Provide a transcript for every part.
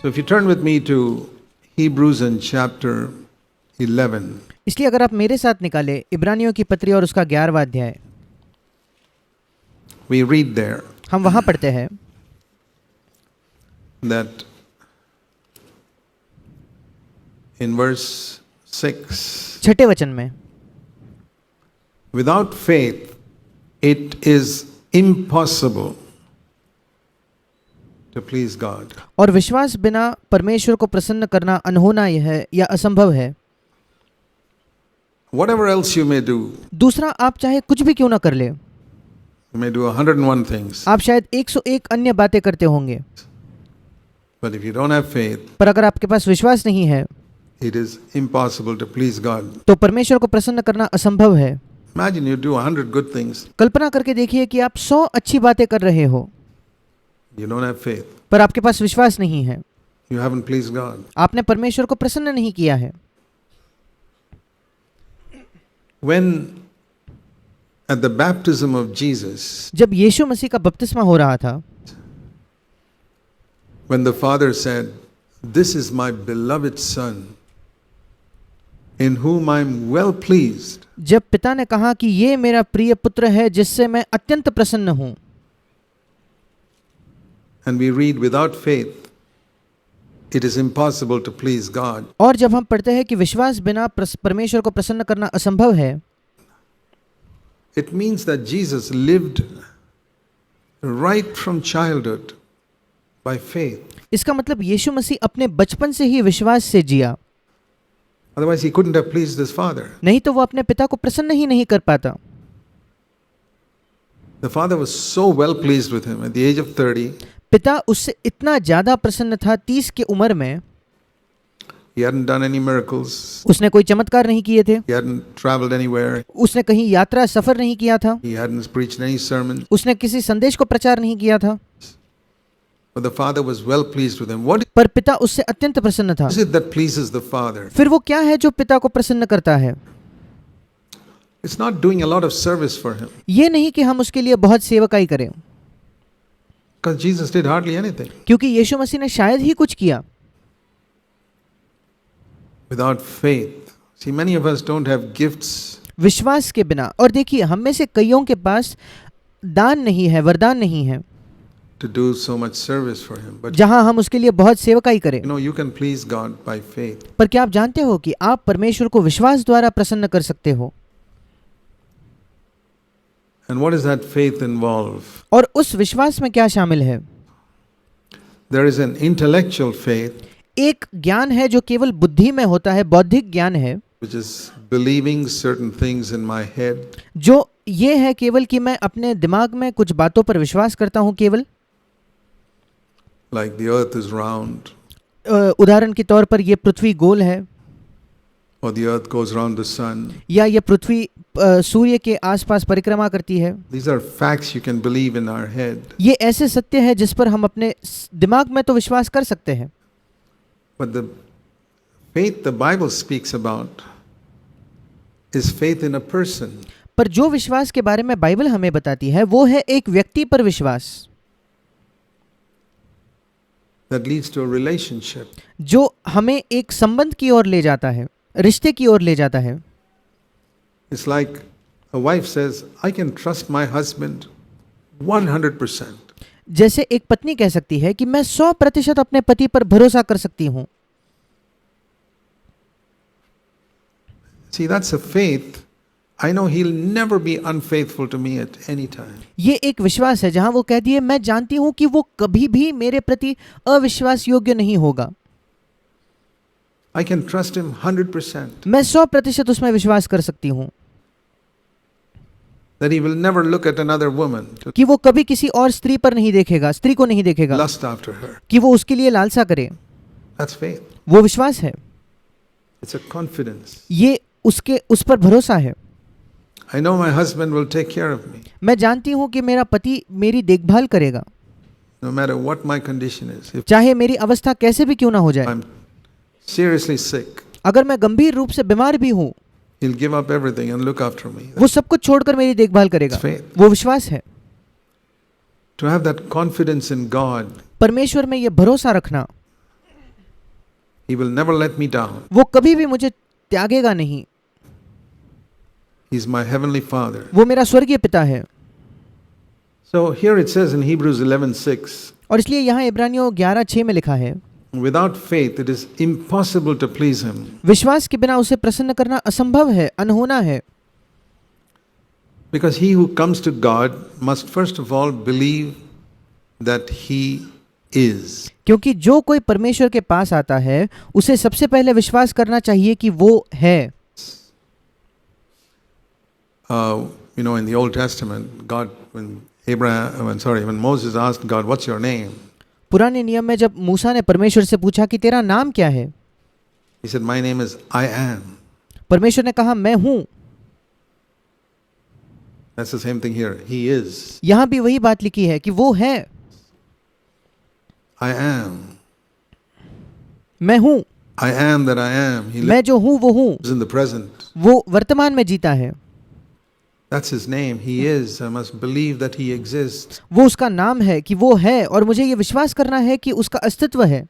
So if you turn with me to Hebrews in chapter 11. इसलिए अगर आप मेरे साथ निकाले इब्रानियों की पत्री और उसका 11वां अध्याय, We read there हम वहां पढ़ते हैं that in verse 6, छठे वचन में, without faith it is impossible to please God. और विश्वास बिना परमेश्वर को प्रसन्न करना अनहोना यह है या असंभव है। Whatever else you may do, दूसरा, आप चाहे कुछ भी क्यों ना कर ले, you may do 101 things, आप शायद 101 अन्य बातें करते होंगे, but if you don't have faith, पर अगर आपके पास विश्वास नहीं है it is impossible to please God. तो परमेश्वर को प्रसन्न करना असंभव है। Imagine you do 100 good things, कल्पना करके देखिए कि आप 100 अच्छी बातें कर रहे हो, you don't have faith, पर आपके पास विश्वास नहीं है, you haven't pleased God. आपने परमेश्वर को प्रसन्न नहीं किया है। When at the baptism of Jesus, जब यीशु मसीह का बपतिस्मा हो रहा था, when the Father said, "This is my beloved Son, in whom I am well pleased," जब पिता ने कहा कि ये मेरा प्रिय पुत्र है जिससे मैं अत्यंत प्रसन्न हूं, and we read, "Without faith, it is impossible to please God." और जब हम पढ़ते हैं कि विश्वास बिना परमेश्वर को प्रसन्न करना असंभव है, It means that Jesus lived right from childhood by faith. इसका मतलब यीशु मसीह अपने बचपन से ही विश्वास से जिया, Otherwise, he couldn't have pleased his Father. नहीं तो वो अपने पिता को प्रसन्न ही नहीं कर पाता। The Father was so well pleased with him at the age of 30. पिता उससे इतना ज्यादा प्रसन्न था 30 की उम्र में, He hadn't done any miracles. उसने कोई चमत्कार नहीं किए थे, He hadn't traveled anywhere. उसने कहीं यात्रा सफर नहीं किया था, He hadn't preached any sermon. उसने किसी संदेश को प्रचार नहीं किया था, But the Father was well pleased with him. What पर पिता उससे अत्यंत प्रसन्न था। is it that pleases the Father? फिर वो क्या है जो पिता को प्रसन्न करता है? It's not doing a lot of service for him, ये नहीं कि हम उसके लिए बहुत सेवकाई करें, because Jesus did hardly anything. क्योंकि यीशु मसीह ने शायद ही कुछ किया। Without faith. See, many of us don't have gifts. विश्वास के बिना, और देखिए हम में से कईयों के पास दान नहीं है, वरदान नहीं है, To do so much service for him. But जहां हम उसके लिए बहुत सेवकाई करें। you know, you can please God by faith. पर क्या आप जानते हो कि आप परमेश्वर को विश्वास द्वारा प्रसन्न कर सकते हो? And what does that faith involve? और उस विश्वास में क्या शामिल है? There is an intellectual faith, एक ज्ञान है जो केवल बुद्धि में होता है, बौद्धिक ज्ञान है, which is believing certain things in my head. जो ये है केवल कि मैं अपने दिमाग में कुछ बातों पर विश्वास करता हूँ केवल। Like the earth is round, उदाहरण के तौर पर ये पृथ्वी गोल है, or the earth goes around the sun. या ये पृथ्वी सूर्य के आसपास परिक्रमा करती है। These are facts you can believe in our head. ये ऐसे सत्य है जिस पर हम अपने दिमाग में तो विश्वास कर सकते हैं, But the faith the Bible speaks about is faith in a person. पर जो विश्वास के बारे में बाइबल हमें बताती है वो है एक व्यक्ति पर विश्वास, That leads to a relationship. जो हमें एक संबंध की ओर ले जाता है, रिश्ते की ओर ले जाता है। It's like a wife says, "I can trust my husband 100%." जैसे एक पत्नी कह सकती है कि मैं 100% अपने पति पर भरोसा कर सकती हूँ। See, that's a faith. I know he'll never be unfaithful to me at any time. ये एक विश्वास है जहां वो कहती है मैं जानती हूं कि वो कभी भी मेरे प्रति अविश्वास योग्य नहीं होगा, I can trust him 100%. मैं 100% उसमें विश्वास कर सकती हूँ That he will never look at another woman to कि वो कभी किसी और स्त्री पर नहीं देखेगा, स्त्री को नहीं देखेगा, lust after her. कि वो उसके लिए लालसा करे। That's faith. वो विश्वास है, It's a confidence. ये उस पर भरोसा है। I know my husband will take care of me, मैं जानती हूँ कि मेरा पति मेरी देखभाल करेगा, no matter what my condition is. If चाहे मेरी अवस्था कैसे भी क्यों ना हो जाए। I'm seriously sick, अगर मैं गंभीर रूप से बीमार भी हूँ, he'll give up everything and look after me. वो सब कुछ छोड़कर मेरी देखभाल करेगा। That's faith. वो विश्वास है। To have that confidence in God परमेश्वर में ये भरोसा रखना He will never let me down. वो कभी भी मुझे त्यागेगा नहीं। He's my heavenly Father. वो मेरा स्वर्गीय पिता है। So here it says in Hebrews 11:6, और इसलिए यहाँ इब्रानियों 11:6 में लिखा है, without faith it is impossible to please him. विश्वास के बिना उसे प्रसन्न करना असंभव है, अनहोना है। Because he who comes to God must first of all believe that he is. क्योंकि जो कोई परमेश्वर के पास आता है उसे सबसे पहले विश्वास करना चाहिए कि वो है। You know, in the Old Testament, God, when Moses asked God, "What's your name?" पुराने नियम में जब मूसा ने परमेश्वर से पूछा कि तेरा नाम क्या है, He said, "My name is I am." परमेश्वर ने कहा मैं हूं। That's the same thing here. He is. यहां भी वही बात लिखी है कि वो है। I am. मैं हूं, I am that I am. He मैं जो हूं वो हूं। lives in the present. वो वर्तमान में जीता है। That's his name. He is. I must believe that he exists. वो उसका नाम है कि वो है, और मुझे ये विश्वास करना है कि उसका अस्तित्व है।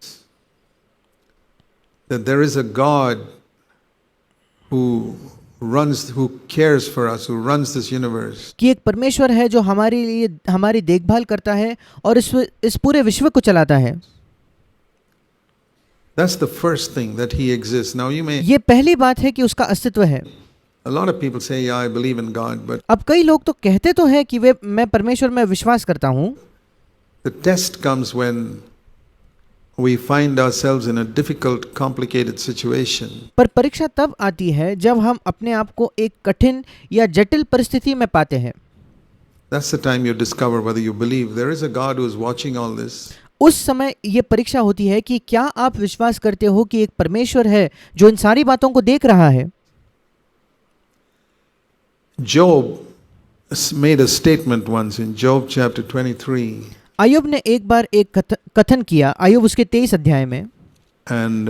That there is a God who cares for us, who runs this universe. कि एक परमेश्वर है जो हमारे लिए हमारी देखभाल करता है और इस पूरे विश्व को चलाता है। That's the first thing, that he exists. Now you may, ये पहली बात है कि उसका अस्तित्व है। a lot of people say, yeah, I believe in God, but अब कई लोग तो कहते तो हैं कि मैं परमेश्वर में विश्वास करता हूँ। the test comes when we find ourselves in a difficult, complicated situation. पर परीक्षा तब आती है जब हम अपने आप को एक कठिन या जटिल परिस्थिति में पाते हैं। That's the time you discover whether you believe there is a God who is watching all this. उस समय ये परीक्षा होती है कि क्या आप विश्वास करते हो कि एक परमेश्वर है जो इन सारी बातों को देख रहा है। Job made a statement once in Job chapter 23. अय्यूब ने एक बार एक कथन किया, अय्यूब उसके 23 अध्याय में। And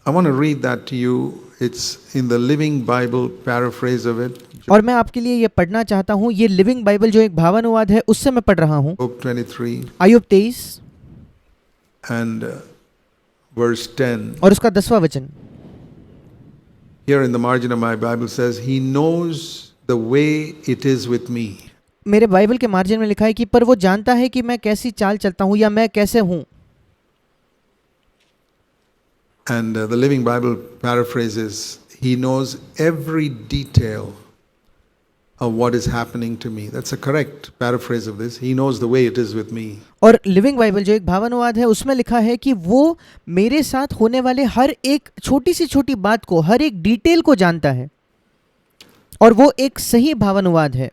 I want to read that to you. It's in the Living Bible paraphrase of it. और मैं आपके लिए ये पढ़ना चाहता हूँ। ये लिविंग बाइबल जो एक भावानुवाद है उससे मैं पढ़ रहा हूँ। Job 23 Ayyub 23 and verse 10. और उसका 10वां वचन। Here in the margin of my Bible says, He knows the way it is with me. मेरे बाइबल के मार्जिन में लिखा है कि पर वो जानता है कि मैं कैसी चाल चलता हूँ या मैं कैसे हूँ। And the Living Bible paraphrases, He knows every detail of what is happening to me. That's a correct paraphrase of this. He knows the way it is with me. और लिविंग बाइबल जो एक भावानुवाद है उसमें लिखा है कि वो मेरे साथ होने वाले हर एक छोटी से छोटी बात को, हर एक डिटेल को जानता है, और वो एक सही भावानुवाद है।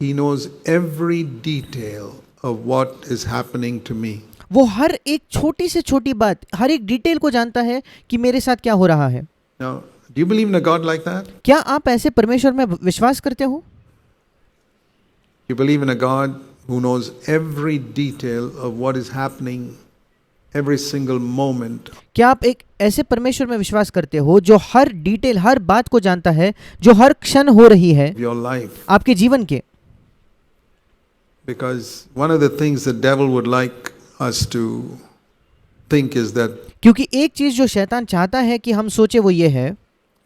He knows every detail of what is happening to me. वो हर एक छोटी से छोटी बात, हर एक डिटेल को जानता है कि मेरे साथ क्या हो रहा है। Now, do you believe in a God like that? क्या आप ऐसे परमेश्वर में विश्वास करते हो? You believe in a God who knows every detail of what is happening every single moment. क्या आप एक ऐसे परमेश्वर में विश्वास करते हो जो हर डिटेल, हर बात को जानता है, जो हर क्षण हो रही है Of your life. आपके जीवन के? Because one of the things the devil would like us to think is that क्योंकि एक चीज जो शैतान चाहता है कि हम सोचे वो ये है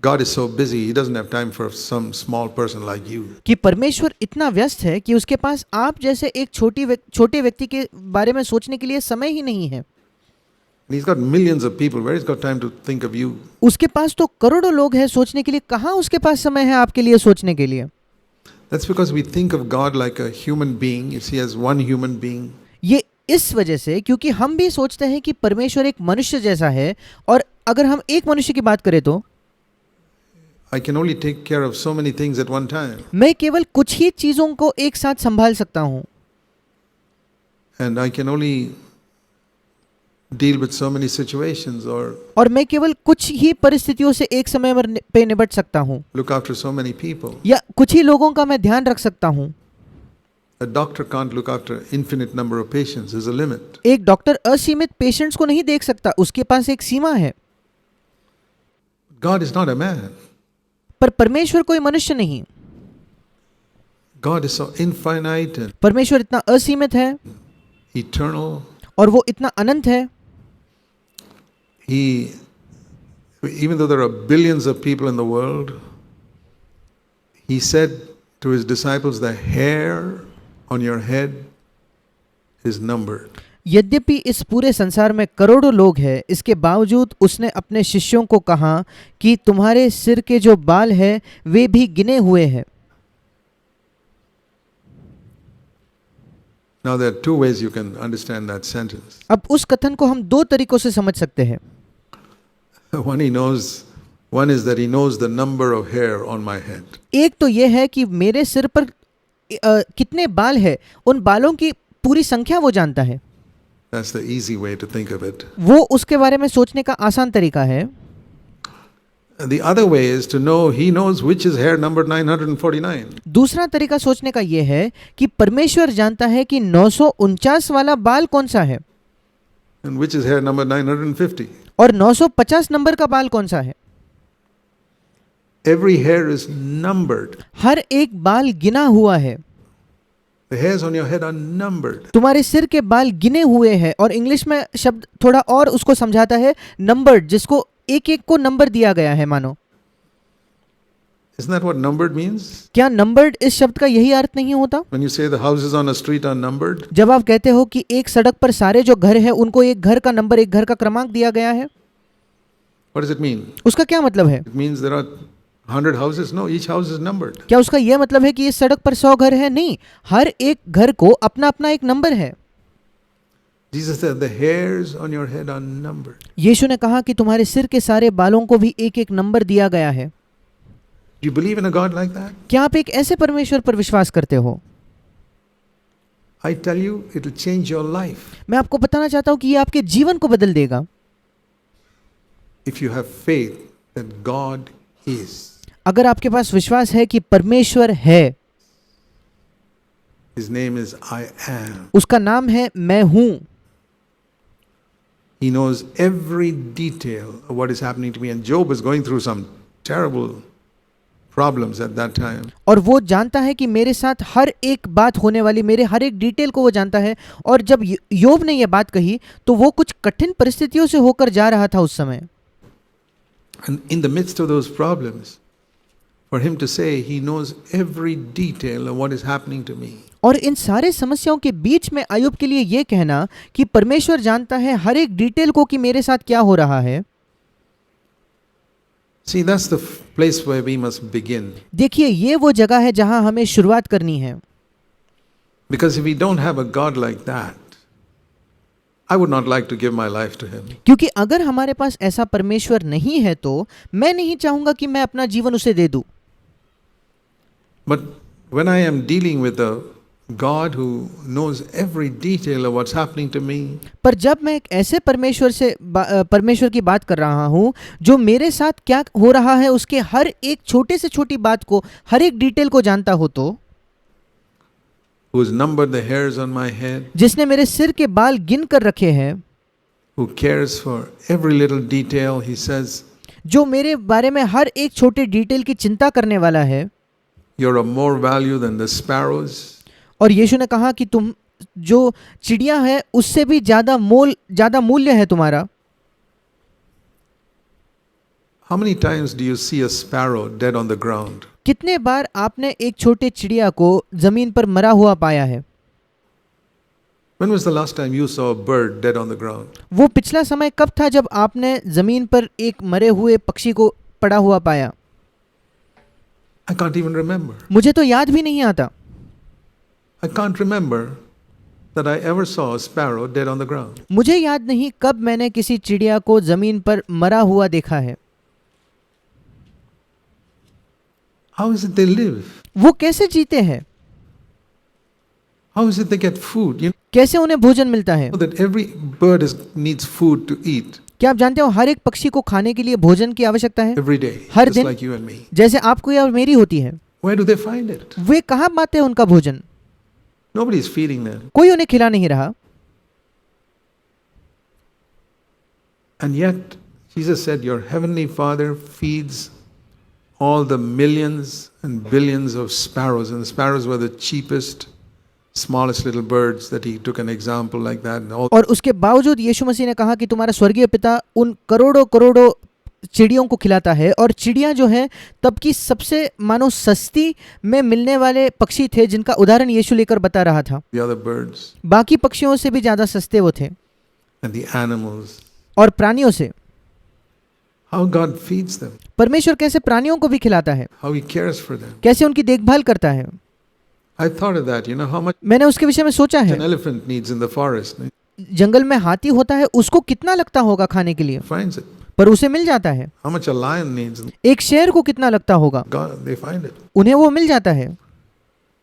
God is so busy, He doesn't have time for some small person like you. कि परमेश्वर इतना व्यस्त है कि उसके पास आप जैसे एक छोटे व्यक्ति के बारे में सोचने के लिए समय ही नहीं है। And He's got millions of people. Where He's got time to think of you? उसके पास तो करोड़ों लोग हैं सोचने के लिए, कहाँ उसके पास समय है आपके लिए सोचने के लिए? That's because we think of God like a human being. You see, as one human being. ये इस वजह से क्योंकि हम भी सोचते हैं कि परमेश्वर एक मनुष्य जैसा है, और अगर हम एक मनुष्य की बात करें तो I can only take care of so many things at one time. मैं केवल कुछ ही चीजों को एक साथ संभाल सकता हूँ, And I can only deal with so many situations or और मैं केवल कुछ ही परिस्थितियों से एक समय पे निपट सकता हूँ, look after so many people. या कुछ ही लोगों का मैं ध्यान रख सकता हूँ। A doctor can't look after infinite number of patients. There's a limit. एक डॉक्टर असीमित पेशेंट्स को नहीं देख सकता, उसके पास एक सीमा है। God is not a man. पर परमेश्वर कोई मनुष्य नहीं। God is so infinite and परमेश्वर इतना असीमित है eternal. और वो इतना अनंत है He, even though there are billions of people in the world, he said to his disciples, the hair on your head is numbered. यद्यपि इस पूरे संसार में करोड़ों लोग हैं, इसके बावजूद उसने अपने शिष्यों को कहा कि तुम्हारे सिर के जो बाल हैं वे भी गिने हुए हैं। Now there are two ways you can understand that sentence. अब उस कथन को हम दो तरीकों से समझ सकते हैं। One is that he knows the number of hair on my head. एक तो ये है कि मेरे सिर पर कितने बाल हैं, उन बालों की पूरी संख्या वो जानता है। That's the easy way to think of it. वो उसके बारे में सोचने का आसान तरीका है। The other way is to know he knows which is hair number 949. दूसरा तरीका सोचने का ये है कि परमेश्वर जानता है कि 949 वाला बाल कौन सा है And which is hair number 950. और 950 नंबर का बाल कौन सा है। Every hair is numbered. हर एक बाल गिना हुआ है। The hairs on your head are numbered. तुम्हारे सिर के बाल गिने हुए हैं, और इंग्लिश में शब्द थोड़ा और उसको समझाता है, नंबर्ड, जिसको एक एक को नंबर दिया गया है मानो। Isn't that what numbered means? क्या नंबर्ड इस शब्द का यही अर्थ नहीं होता? When you say the houses on a street are numbered, जब आप कहते हो कि एक सड़क पर सारे जो घर हैं उनको एक घर का नंबर, एक घर का क्रमांक दिया गया है, what does it mean? उसका क्या मतलब है? It means there are 100 houses? No, each house is numbered. क्या उसका यह मतलब है कि इस सड़क पर 100 घर है? नहीं, हर एक घर को अपना अपना एक नंबर है। Jesus said the hairs on your head are numbered. यीशु ने कहा कि तुम्हारे सिर के सारे बालों को भी एक एक नंबर दिया गया है। Do you believe in a God like that? क्या आप एक ऐसे परमेश्वर पर विश्वास करते हो? I tell you, it will change your life मैं आपको बताना चाहता हूं कि ये आपके जीवन को बदल देगा। if you have faith that God is. अगर आपके पास विश्वास है कि परमेश्वर है, His name is I am. उसका नाम है मैं हूं। He knows every detail of what is happening to me. And Job was going through some terrible problems at that time. और वो जानता है कि मेरे साथ हर एक बात होने वाली, मेरे हर एक डिटेल को वो जानता है। और जब योब ने ये बात कही तो वो कुछ कठिन परिस्थितियों से होकर जा रहा था उस समय। And in the midst of those problems, for him to say he knows every detail of what is happening to me. और इन सारे समस्याओं के बीच में अय्यूब के लिए ये कहना कि परमेश्वर जानता है हर एक डिटेल को कि मेरे साथ क्या हो रहा है। See, that's the place where we must begin. देखिए, ये वो जगह है जहां हमें शुरुआत करनी है। Because if we don't have a God like that, I would not like to give my life to him. क्योंकि अगर हमारे पास ऐसा परमेश्वर नहीं है तो मैं नहीं चाहूंगा कि मैं अपना जीवन उसे दे दूं। But when I am dealing with a God who knows every detail of what's happening to me, पर जब मैं एक ऐसे परमेश्वर की बात कर रहा हूं जो मेरे साथ क्या हो रहा है उसके हर एक छोटे से छोटी बात को, हर एक डिटेल को जानता हो, तो who's numbered the hairs on my head, जिसने मेरे सिर के बाल गिन कर रखे हैं, who cares for every little detail, he says, जो मेरे बारे में हर एक छोटे डिटेल की चिंता करने वाला है। you're of more value than the sparrows. और यीशु ने कहा कि तुम जो चिड़िया है उससे भी ज्यादा मूल्य है तुम्हारा। How many times do you see a sparrow dead on the ground? कितने बार आपने एक छोटे चिड़िया को जमीन पर मरा हुआ पाया है? When was the last time you saw a bird dead on the ground? वो पिछला समय कब था जब आपने जमीन पर एक मरे हुए पक्षी को पड़ा हुआ पाया? I can't even remember. मुझे तो याद भी नहीं आता। I can't remember that I ever saw a sparrow dead on the ground. मुझे याद नहीं कब मैंने किसी चिड़िया को जमीन पर मरा हुआ देखा है। How is it they live? वो कैसे जीते हैं? How is it they get food? You कैसे उन्हें भोजन मिलता है? know that every bird needs food to eat क्या आप जानते हो हर एक पक्षी को खाने के लिए भोजन की आवश्यकता है? every day, हर just दिन, like you and me. जैसे आपको या मेरी होती है। Where do they find it? वे कहाँ पाते हैं उनका भोजन? Nobody is feeding them. कोई उन्हें खिला नहीं रहा। And yet, Jesus said, your heavenly Father feeds all the millions and billions of sparrows. And sparrows were the cheapest smallest little birds that he took an example like that. And all और उसके बावजूद यीशु मसीह ने कहा कि तुम्हारा स्वर्गीय पिता उन करोड़ों करोड़ों चिड़ियों को खिलाता है, और चिड़ियां जो है तब की सबसे मानो सस्ती में मिलने वाले पक्षी थे, जिनका उदाहरण यीशु लेकर बता रहा था। the other birds बाकी पक्षियों से भी ज्यादा सस्ते वो थे, and the animals. और प्राणियों से। How God feeds them, परमेश्वर कैसे प्राणियों को भी खिलाता है, how He cares for them. कैसे उनकी देखभाल करता है। I thought of that. You know how much मैंने उसके विषय में सोचा है, an elephant needs in the forest. जंगल में हाथी होता है, उसको कितना लगता होगा खाने के लिए, Finds it. पर उसे मिल जाता है। How much a lion needs. एक शेर को कितना लगता होगा, God, they find it. उन्हें वो मिल जाता है।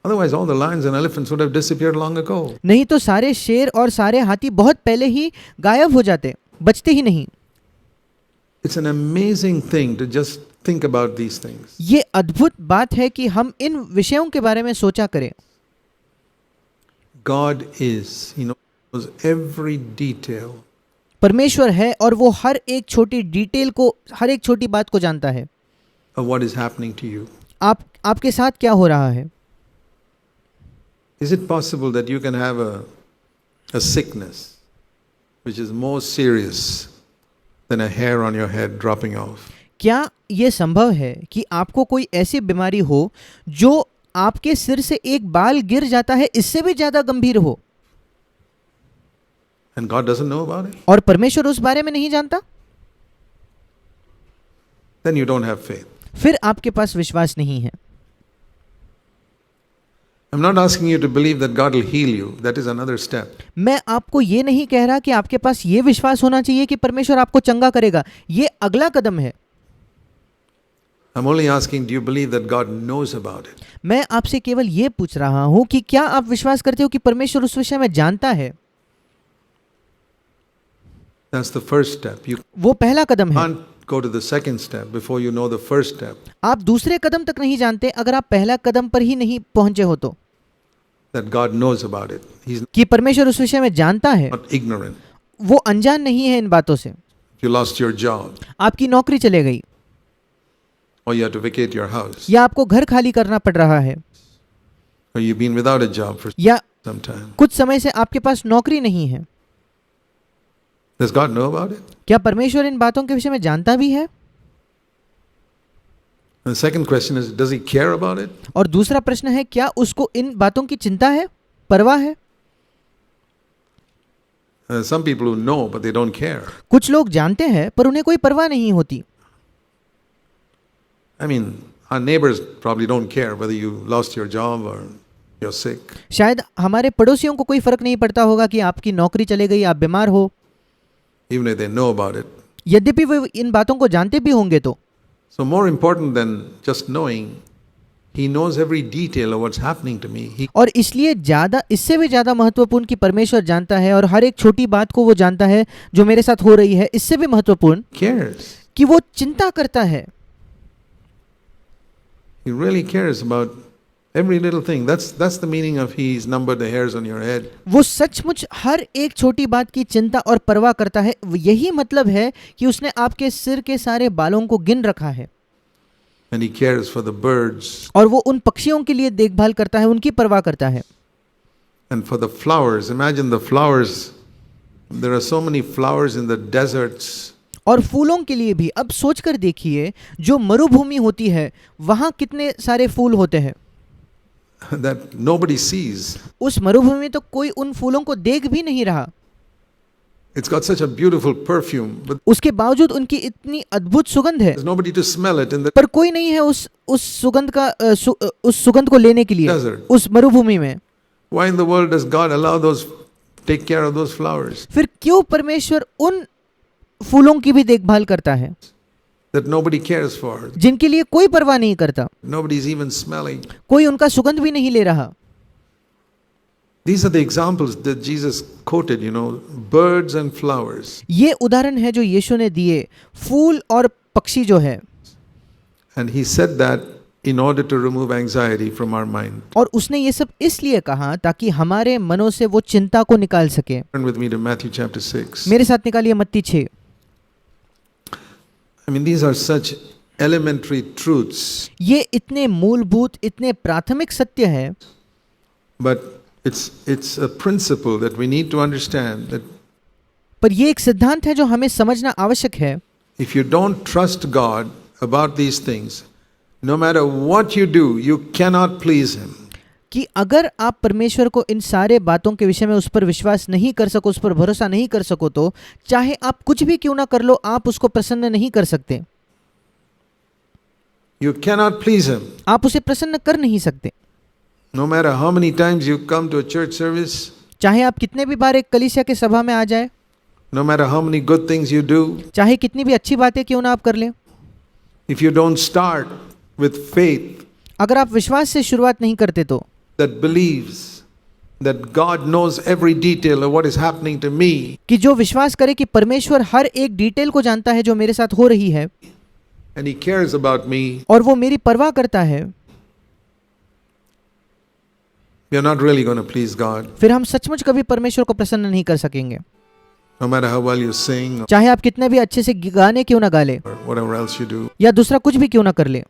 Otherwise, all the lions and elephants would have disappeared long ago. नहीं तो सारे शेर और सारे हाथी बहुत पहले ही गायब हो जाते, बचते ही नहीं। It's an amazing thing to just think about these things. ये अद्भुत बात है कि हम इन विषयों के बारे में सोचा करें। God is, He knows every detail परमेश्वर है और वो हर एक छोटी डिटेल को, हर एक छोटी बात को जानता है। of what is happening to you. आपके साथ क्या हो रहा है। Is it possible that you can have a sickness which is more serious than a hair on your head dropping off? क्या ये संभव है कि आपको कोई ऐसी बीमारी हो जो आपके सिर से एक बाल गिर जाता है, इससे भी ज्यादा गंभीर हो, And God doesn't know about it? और परमेश्वर उस बारे में नहीं जानता? Then you don't have faith. फिर आपके पास विश्वास नहीं है। I'm not asking you to believe that God will heal you. That is another step. मैं आपको ये नहीं कह रहा कि आपके पास ये विश्वास होना चाहिए कि परमेश्वर आपको चंगा करेगा, ये अगला कदम है। I'm only asking, do you believe that God knows about it? मैं आपसे केवल ये पूछ रहा हूं कि क्या आप विश्वास करते हो कि परमेश्वर उस विषय में जानता है। That's the first step. You वो पहला कदम है। can't go to the second step before you know the first step. आप दूसरे कदम तक नहीं जानते अगर आप पहला कदम पर ही नहीं पहुंचे हो तो, That God knows about it. He's कि परमेश्वर उस विषय में जानता है, not ignorant. वो अनजान नहीं है इन बातों से। If you lost your job आपकी नौकरी चले गई, or you have to vacate your house, या आपको घर खाली करना पड़ रहा है, or you've been without a job for या some time. कुछ समय से आपके पास नौकरी नहीं है, Does God know about it? क्या परमेश्वर इन बातों के विषय में जानता भी है? And the second question is, does He care about it? और दूसरा प्रश्न है, क्या उसको इन बातों की चिंता है, परवाह है? Some people who know but they don't care. कुछ लोग जानते हैं पर उन्हें कोई परवाह नहीं होती। I mean, our neighbors probably don't care whether you lost your job or you're sick. शायद हमारे पड़ोसियों को कोई फर्क नहीं पड़ता होगा कि आपकी नौकरी चले गई, आप बीमार हो, Even if they know about it. यद्यपि वे इन बातों को जानते भी होंगे तो। So more important than just knowing, He knows every detail of what's happening to me. He और इसलिए ज्यादा, इससे भी ज्यादा महत्वपूर्ण कि परमेश्वर जानता है और हर एक छोटी बात को वो जानता है जो मेरे साथ हो रही है, इससे भी महत्वपूर्ण cares. कि वो चिंता करता है। He really cares about every little thing. That's the meaning of He's numbered the hairs on your head. वो सचमुच हर एक छोटी बात की चिंता और परवाह करता है। यही मतलब है कि उसने आपके सिर के सारे बालों को गिन रखा है, And He cares for the birds और वो उन पक्षियों के लिए देखभाल करता है, उनकी परवाह करता है। and for the flowers. Imagine the flowers. There are so many flowers in the deserts. और फूलों के लिए भी अब सोचकर देखिए, जो मरुभूमि होती है वहां कितने सारे फूल होते हैं। That nobody sees. उस मरुभूमि में तो कोई उन फूलों को देख भी नहीं रहा, It's got such a beautiful perfume, but उसके बावजूद उनकी इतनी अद्भुत सुगंध है, there's nobody to smell it in the पर कोई नहीं है उस सुगंध का उस सुगंध को लेने के लिए desert. उस मरुभूमि में। Why in the world does God allow take care of those flowers फिर क्यों परमेश्वर उन फूलों की भी देखभाल करता है that nobody cares for? जिनके लिए कोई परवाह नहीं करता, Nobody's even smelling. कोई उनका सुगंध भी नहीं ले रहा। These are the examples that Jesus quoted, birds and flowers. ये उदाहरण है जो यीशु ने दिए, फूल और पक्षी जो है। And He said that in order to remove anxiety from our mind. और उसने ये सब इसलिए कहा ताकि हमारे मनों से वो चिंता को निकाल सके। Turn with me to Matthew chapter 6. मेरे साथ निकालिए मत्ती 6। I mean, these are such elementary truths, ये इतने मूलभूत, इतने प्राथमिक सत्य है, but It's a principle that we need to understand that पर ये एक सिद्धांत है जो हमें समझना आवश्यक है। if you don't trust God about these things, no matter what you do, you cannot please Him. कि अगर आप परमेश्वर को इन सारे बातों के विषय में उस पर विश्वास नहीं कर सको, उस पर भरोसा नहीं कर सको, तो चाहे आप कुछ भी क्यों ना कर लो, आप उसको प्रसन्न नहीं कर सकते, You cannot please Him. आप उसे प्रसन्न कर नहीं सकते। No matter how many times you come to a church service, चाहे आप कितने भी बार एक कलीसिया के सभा में आ जाए, no matter how many good things you do, चाहे कितनी भी अच्छी बातें क्यों ना आप कर लें, if you don't start with faith अगर आप विश्वास से शुरुआत नहीं करते तो that believes that God knows every detail of what is happening to me, कि जो विश्वास करे कि परमेश्वर हर एक डिटेल को जानता है जो मेरे साथ हो रही है and He cares about me, और वो मेरी परवाह करता है, we are not really going to please God. फिर हम सचमुच कभी परमेश्वर को प्रसन्न नहीं कर सकेंगे। No matter how well you sing चाहे आप कितने भी अच्छे से गाने क्यों ना गा ले or whatever else you do. या दूसरा कुछ भी क्यों ना कर ले।